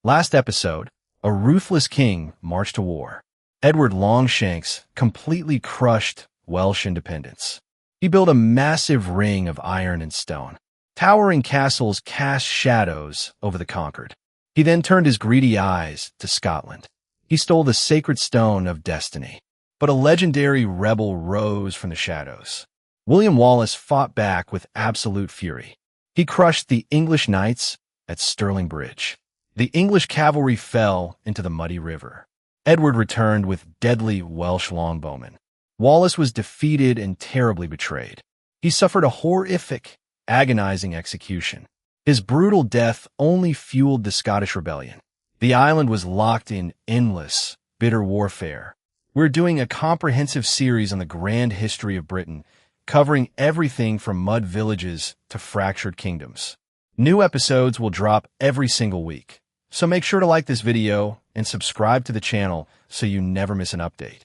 Last episode, a ruthless king marched to war. Edward Longshanks completely crushed Welsh independence. He built a massive ring of iron and stone. Towering castles cast shadows over the conquered. He then turned his greedy eyes to Scotland. He stole the sacred stone of destiny. But a legendary rebel rose from the shadows. William Wallace fought back with absolute fury. He crushed the English knights at Stirling Bridge. The English cavalry fell into the muddy river. Edward returned with deadly Welsh longbowmen. Wallace was defeated and terribly betrayed. He suffered a horrific, agonizing execution. His brutal death only fueled the Scottish rebellion. The island was locked in endless, bitter warfare. We're doing a comprehensive series on the grand history of Britain, covering everything from mud villages to fractured kingdoms. New episodes will drop every single week, so make sure to like this video and subscribe to the channel so you never miss an update.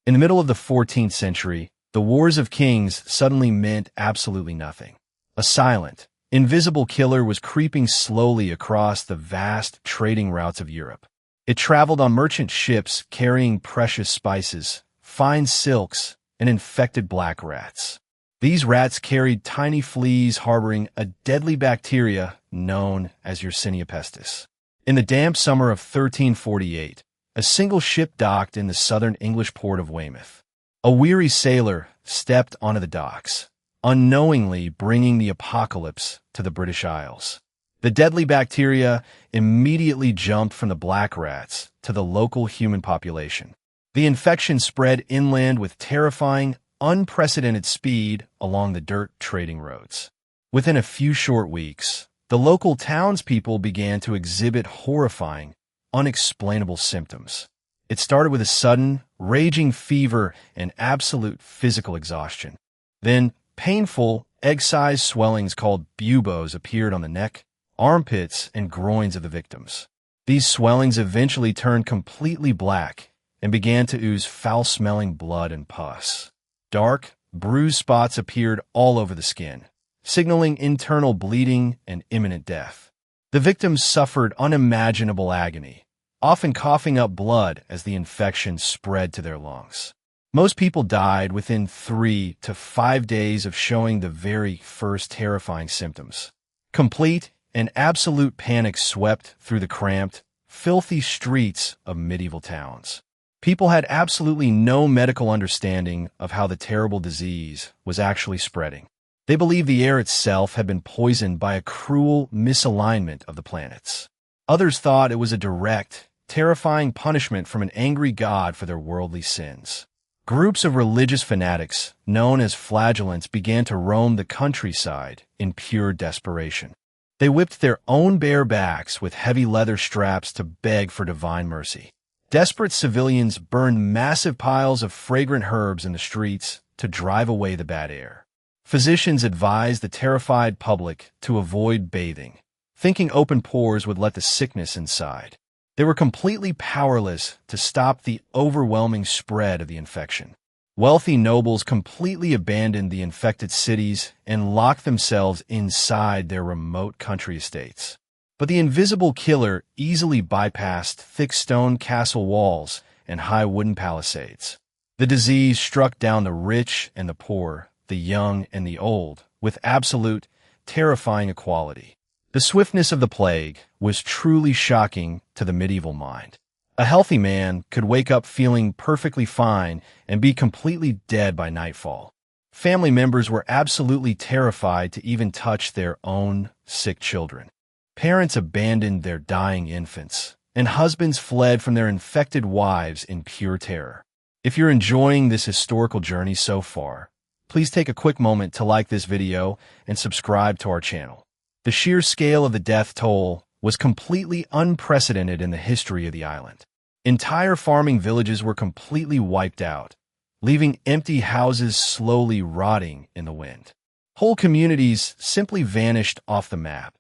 In the middle of the 14th century, the Wars of Kings suddenly meant absolutely nothing. A silent, invisible killer was creeping slowly across the vast trading routes of Europe. It traveled on merchant ships carrying precious spices, fine silks, and infected black rats. These rats carried tiny fleas harboring a deadly bacteria known as Yersinia pestis. In the damp summer of 1348, a single ship docked in the southern English port of Weymouth. A weary sailor stepped onto the docks, unknowingly bringing the apocalypse to the British Isles. The deadly bacteria immediately jumped from the black rats to the local human population. The infection spread inland with terrifying, unprecedented speed along the dirt trading roads. Within a few short weeks, the local townspeople began to exhibit horrifying, unexplainable symptoms. It started with a sudden, raging fever and absolute physical exhaustion. Then, painful, egg-sized swellings called buboes appeared on the neck, armpits, and groins of the victims. These swellings eventually turned completely black and began to ooze foul-smelling blood and pus. Dark, bruised spots appeared all over the skin, signaling internal bleeding and imminent death. The victims suffered unimaginable agony, often coughing up blood as the infection spread to their lungs. Most people died within 3 to 5 days of showing the very first terrifying symptoms. Complete and absolute panic swept through the cramped, filthy streets of medieval towns. People had absolutely no medical understanding of how the terrible disease was actually spreading. They believed the air itself had been poisoned by a cruel misalignment of the planets. Others thought it was a direct, terrifying punishment from an angry god for their worldly sins. Groups of religious fanatics, known as flagellants, began to roam the countryside in pure desperation. They whipped their own bare backs with heavy leather straps to beg for divine mercy. Desperate civilians burned massive piles of fragrant herbs in the streets to drive away the bad air. Physicians advised the terrified public to avoid bathing, thinking open pores would let the sickness inside. They were completely powerless to stop the overwhelming spread of the infection. Wealthy nobles completely abandoned the infected cities and locked themselves inside their remote country estates. But the invisible killer easily bypassed thick stone castle walls and high wooden palisades. The disease struck down the rich and the poor, the young and the old, with absolute, terrifying equality. The swiftness of the plague was truly shocking to the medieval mind. A healthy man could wake up feeling perfectly fine and be completely dead by nightfall. Family members were absolutely terrified to even touch their own sick children. Parents abandoned their dying infants, and husbands fled from their infected wives in pure terror. If you're enjoying this historical journey so far, please take a quick moment to like this video and subscribe to our channel. The sheer scale of the death toll was completely unprecedented in the history of the island. Entire farming villages were completely wiped out, leaving empty houses slowly rotting in the wind. Whole communities simply vanished off the map,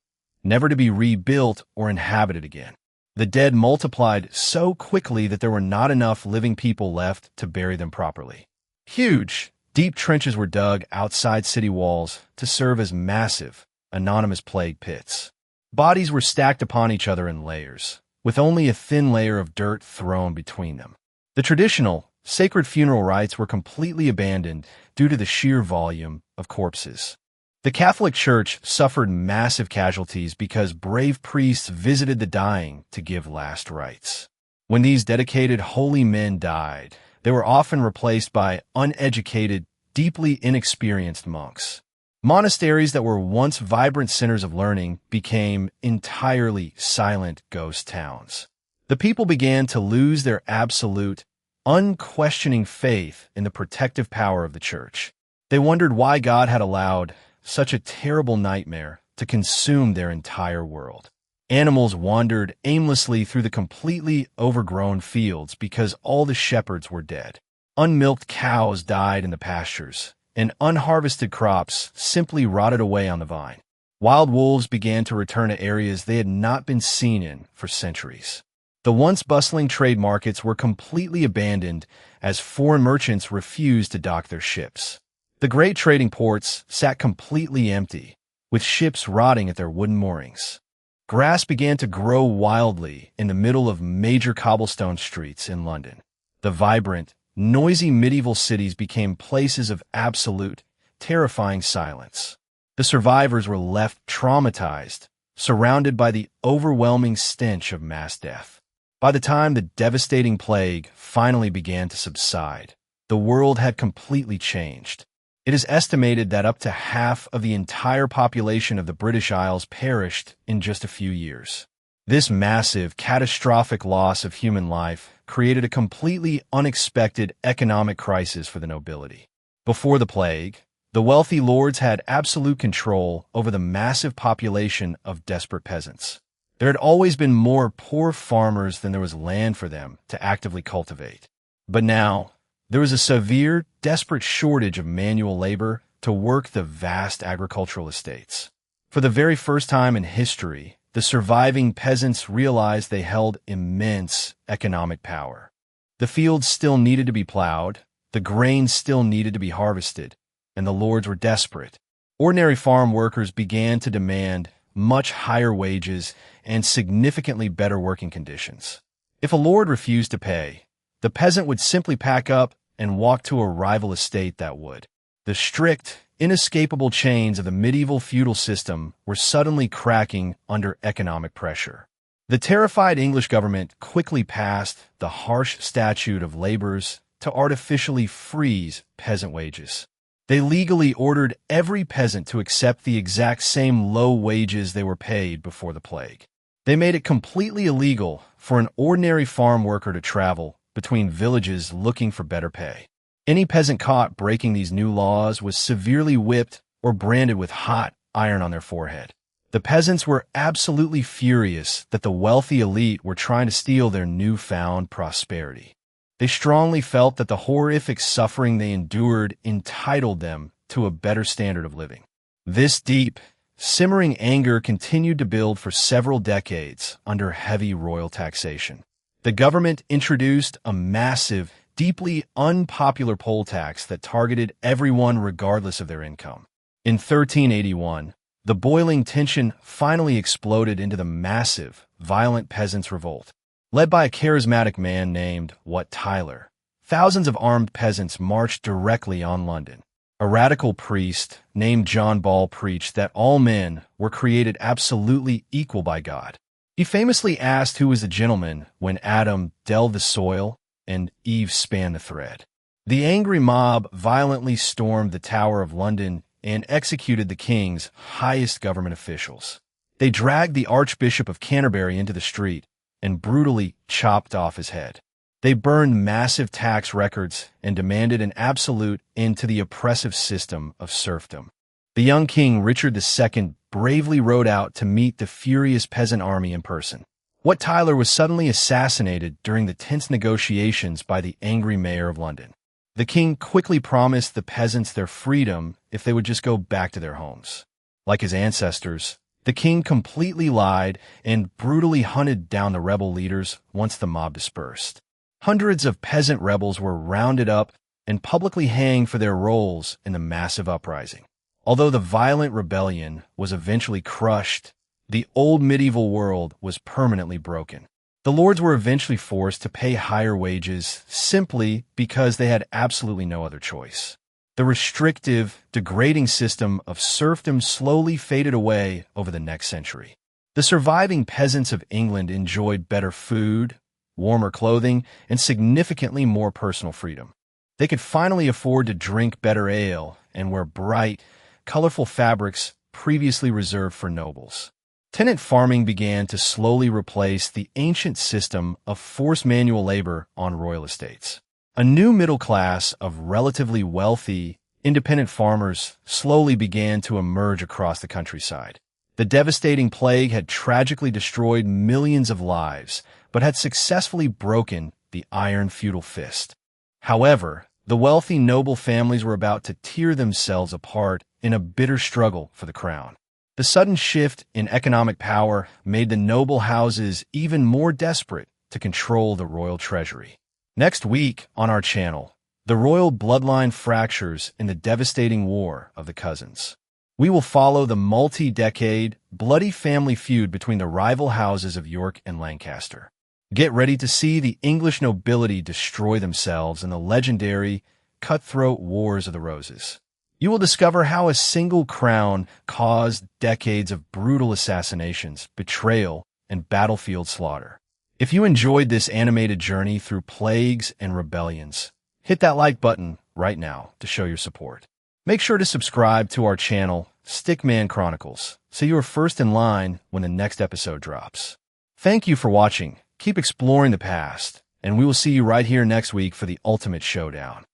never to be rebuilt or inhabited again. The dead multiplied so quickly that there were not enough living people left to bury them properly. Huge, deep trenches were dug outside city walls to serve as massive, anonymous plague pits. Bodies were stacked upon each other in layers, with only a thin layer of dirt thrown between them. The traditional, sacred funeral rites were completely abandoned due to the sheer volume of corpses. The Catholic Church suffered massive casualties because brave priests visited the dying to give last rites. When these dedicated holy men died, they were often replaced by uneducated, deeply inexperienced monks. Monasteries that were once vibrant centers of learning became entirely silent ghost towns. The people began to lose their absolute, unquestioning faith in the protective power of the Church. They wondered why God had allowed such a terrible nightmare to consume their entire world. Animals wandered aimlessly through the completely overgrown fields because all the shepherds were dead. Unmilked cows died in the pastures, and unharvested crops simply rotted away on the vine. Wild wolves began to return to areas they had not been seen in for centuries. The once bustling trade markets were completely abandoned as foreign merchants refused to dock their ships. The great trading ports sat completely empty, with ships rotting at their wooden moorings. Grass began to grow wildly in the middle of major cobblestone streets in London. The vibrant, noisy medieval cities became places of absolute, terrifying silence. The survivors were left traumatized, surrounded by the overwhelming stench of mass death. By the time the devastating plague finally began to subside, the world had completely changed. It is estimated that up to half of the entire population of the British Isles perished in just a few years. This massive, catastrophic loss of human life created a completely unexpected economic crisis for the nobility. Before the plague, the wealthy lords had absolute control over the massive population of desperate peasants. There had always been more poor farmers than there was land for them to actively cultivate. But now, there was a severe, desperate shortage of manual labor to work the vast agricultural estates. For the very first time in history, the surviving peasants realized they held immense economic power. The fields still needed to be plowed, the grain still needed to be harvested, and the lords were desperate. Ordinary farm workers began to demand much higher wages and significantly better working conditions. If a lord refused to pay, the peasant would simply pack up and walk to a rival estate that would. The strict, inescapable chains of the medieval feudal system were suddenly cracking under economic pressure. The terrified English government quickly passed the harsh statute of labors to artificially freeze peasant wages. They legally ordered every peasant to accept the exact same low wages they were paid before the plague. They made it completely illegal for an ordinary farm worker to travel between villages looking for better pay. Any peasant caught breaking these new laws was severely whipped or branded with hot iron on their forehead. The peasants were absolutely furious that the wealthy elite were trying to steal their newfound prosperity. They strongly felt that the horrific suffering they endured entitled them to a better standard of living. This deep, simmering anger continued to build for several decades under heavy royal taxation. The government introduced a massive, deeply unpopular poll tax that targeted everyone regardless of their income. In 1381, the boiling tension finally exploded into the massive, violent Peasants Revolt. Led by a charismatic man named Wat Tyler, thousands of armed peasants marched directly on London. A radical priest named John Ball preached that all men were created absolutely equal by God. He famously asked who was the gentleman when Adam delved the soil and Eve span the thread. The angry mob violently stormed the Tower of London and executed the king's highest government officials. They dragged the Archbishop of Canterbury into the street and brutally chopped off his head. They burned massive tax records and demanded an absolute end to the oppressive system of serfdom. The young king Richard II bravely rode out to meet the furious peasant army in person. Wat Tyler was suddenly assassinated during the tense negotiations by the angry mayor of London. The king quickly promised the peasants their freedom if they would just go back to their homes. Like his ancestors, the king completely lied and brutally hunted down the rebel leaders once the mob dispersed. Hundreds of peasant rebels were rounded up and publicly hanged for their roles in the massive uprising. Although the violent rebellion was eventually crushed, the old medieval world was permanently broken. The lords were eventually forced to pay higher wages simply because they had absolutely no other choice. The restrictive, degrading system of serfdom slowly faded away over the next century. The surviving peasants of England enjoyed better food, warmer clothing, and significantly more personal freedom. They could finally afford to drink better ale and wear bright, colorful fabrics previously reserved for nobles. Tenant farming began to slowly replace the ancient system of forced manual labor on royal estates. A new middle class of relatively wealthy, independent farmers slowly began to emerge across the countryside. The devastating plague had tragically destroyed millions of lives, but had successfully broken the iron feudal fist. However, the wealthy noble families were about to tear themselves apart in a bitter struggle for the crown. The sudden shift in economic power made the noble houses even more desperate to control the royal treasury. Next week on our channel, the royal bloodline fractures in the devastating War of the Cousins. We will follow the multi-decade, bloody family feud between the rival houses of York and Lancaster. Get ready to see the English nobility destroy themselves in the legendary, cutthroat Wars of the Roses. You will discover how a single crown caused decades of brutal assassinations, betrayal, and battlefield slaughter. If you enjoyed this animated journey through plagues and rebellions, hit that like button right now to show your support. Make sure to subscribe to our channel, Stickman Chronicles, so you are first in line when the next episode drops. Thank you for watching. Keep exploring the past, and we will see you right here next week for the ultimate showdown.